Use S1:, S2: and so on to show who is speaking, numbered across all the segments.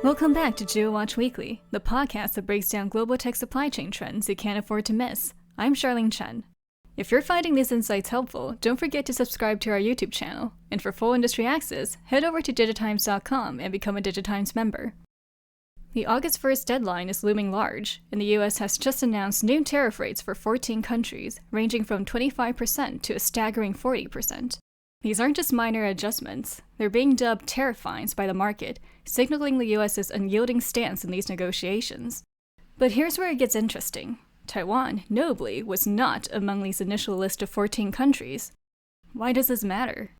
S1: Welcome back to GeoWatch Weekly, the podcast that breaks down global tech supply chain trends you can't afford to miss. I'm Charlene Chen. If you're finding these insights helpful, don't forget to subscribe to our YouTube channel, and for full industry access, head over to digitimes.com and become a Digitimes member. The August 1st deadline is looming large, and the US has just announced new tariff rates for 14 countries, ranging from 25% to a staggering 40%. These aren't just minor adjustments, they're being dubbed tariff fines by the market, signaling the US's unyielding stance in these negotiations. But here's where it gets interesting. Taiwan, notably, was not among these initial list of 14 countries. Why does this matter?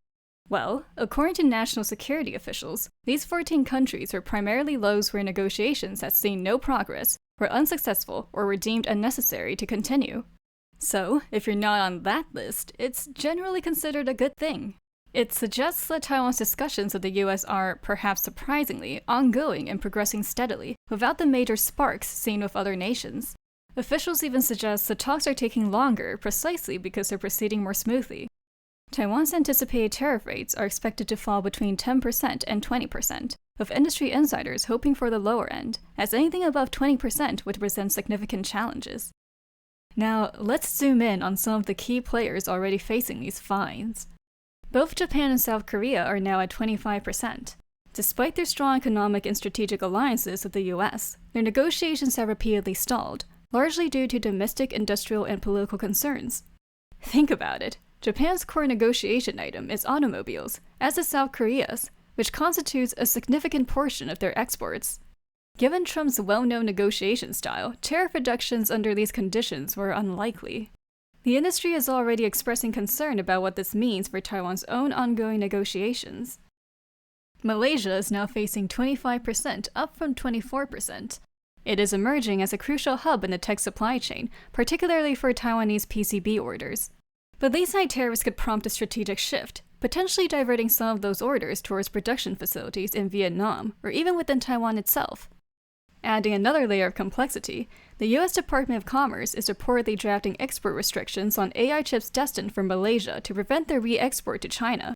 S1: Well, according to national security officials, these 14 countries were primarily those where negotiations had seen no progress, were unsuccessful, or were deemed unnecessary to continue. So, if you're not on that list, it's generally considered a good thing. It suggests that Taiwan's discussions with the US are, perhaps surprisingly, ongoing and progressing steadily, without the major sparks seen with other nations. Officials even suggest the talks are taking longer precisely because they're proceeding more smoothly. Taiwan's anticipated tariff rates are expected to fall between 10% and 20%, with industry insiders hoping for the lower end, as anything above 20% would present significant challenges. Now, let's zoom in on some of the key players already facing these fines. Both Japan and South Korea are now at 25%. Despite their strong economic and strategic alliances with the US, their negotiations have repeatedly stalled, largely due to domestic, industrial, and political concerns. Think about it. Japan's core negotiation item is automobiles, as is South Korea's, which constitutes a significant portion of their exports. Given Trump's well-known negotiation style, tariff reductions under these conditions were unlikely. The industry is already expressing concern about what this means for Taiwan's own ongoing negotiations. Malaysia is now facing 25%, up from 24%. It is emerging as a crucial hub in the tech supply chain, particularly for Taiwanese PCB orders. But these high tariffs could prompt a strategic shift, potentially diverting some of those orders towards production facilities in Vietnam, or even within Taiwan itself. Adding another layer of complexity, the US Department of Commerce is reportedly drafting export restrictions on AI chips destined for Malaysia to prevent their re-export to China.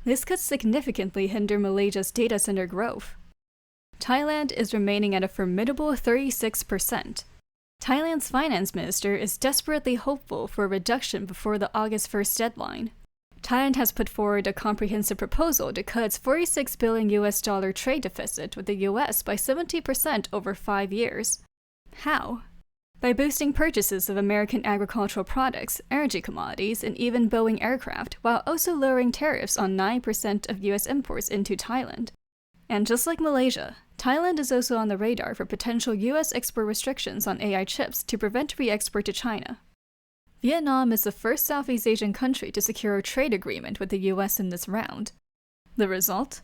S1: This could significantly hinder Malaysia's data center growth. Thailand is remaining at a formidable 36%. Thailand's finance minister is desperately hopeful for a reduction before the August 1st deadline. Thailand has put forward a comprehensive proposal to cut its $46 billion trade deficit with the US by 70% over 5 years. How? By boosting purchases of American agricultural products, energy commodities, and even Boeing aircraft, while also lowering tariffs on 9% of US imports into Thailand. And just like Malaysia, Thailand is also on the radar for potential US export restrictions on AI chips to prevent re-export to China. Vietnam is the first Southeast Asian country to secure a trade agreement with the US in this round. The result?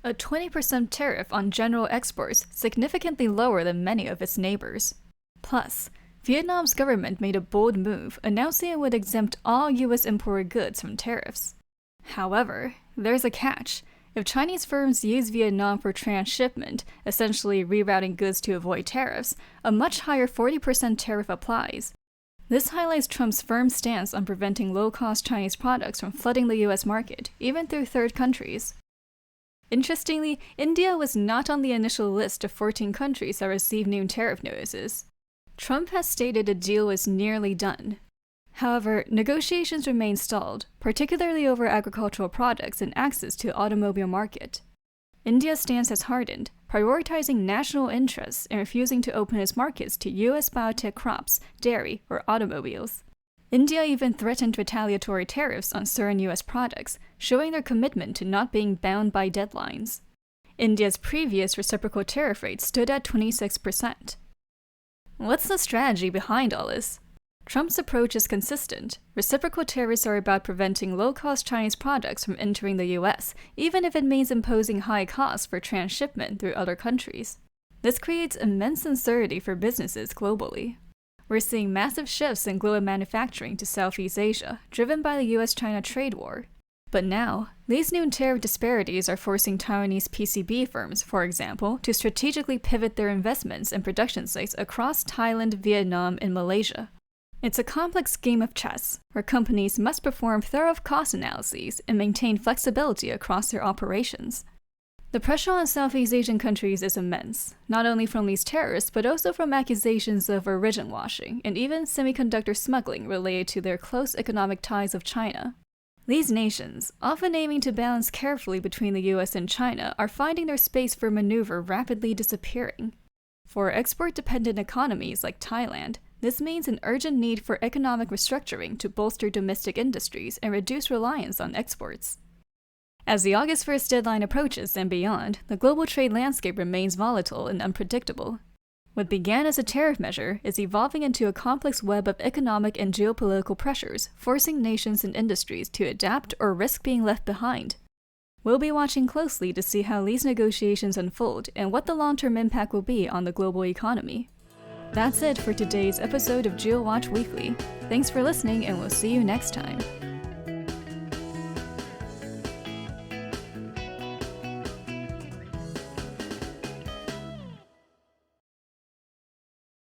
S1: A 20% tariff on general exports, significantly lower than many of its neighbors. Plus, Vietnam's government made a bold move, announcing it would exempt all US imported goods from tariffs. However, there's a catch. If Chinese firms use Vietnam for transshipment, essentially rerouting goods to avoid tariffs, a much higher 40% tariff applies. This highlights Trump's firm stance on preventing low-cost Chinese products from flooding the US market, even through third countries. Interestingly, India was not on the initial list of 14 countries that received new tariff notices. Trump has stated a deal is nearly done. However, negotiations remain stalled, particularly over agricultural products and access to the automobile market. India's stance has hardened, prioritizing national interests and refusing to open its markets to US biotech crops, dairy, or automobiles. India even threatened retaliatory tariffs on certain US products, showing their commitment to not being bound by deadlines. India's previous reciprocal tariff rate stood at 26%. What's the strategy behind all this? Trump's approach is consistent. Reciprocal tariffs are about preventing low-cost Chinese products from entering the US, even if it means imposing high costs for transshipment through other countries. This creates immense uncertainty for businesses globally. We're seeing massive shifts in global manufacturing to Southeast Asia, driven by the US-China trade war. But now, these new tariff disparities are forcing Taiwanese PCB firms, for example, to strategically pivot their investments and production sites across Thailand, Vietnam, and Malaysia. It's a complex game of chess, where companies must perform thorough cost analyses and maintain flexibility across their operations. The pressure on Southeast Asian countries is immense, not only from these tariffs, but also from accusations of origin washing and even semiconductor smuggling related to their close economic ties of China. These nations, often aiming to balance carefully between the US and China, are finding their space for maneuver rapidly disappearing. For export-dependent economies like Thailand, this means an urgent need for economic restructuring to bolster domestic industries and reduce reliance on exports. As the August 1st deadline approaches and beyond, the global trade landscape remains volatile and unpredictable. What began as a tariff measure is evolving into a complex web of economic and geopolitical pressures, forcing nations and industries to adapt or risk being left behind. We'll be watching closely to see how these negotiations unfold and what the long-term impact will be on the global economy. That's it for today's episode of GeoWatch Weekly. Thanks for listening, and we'll see you next time.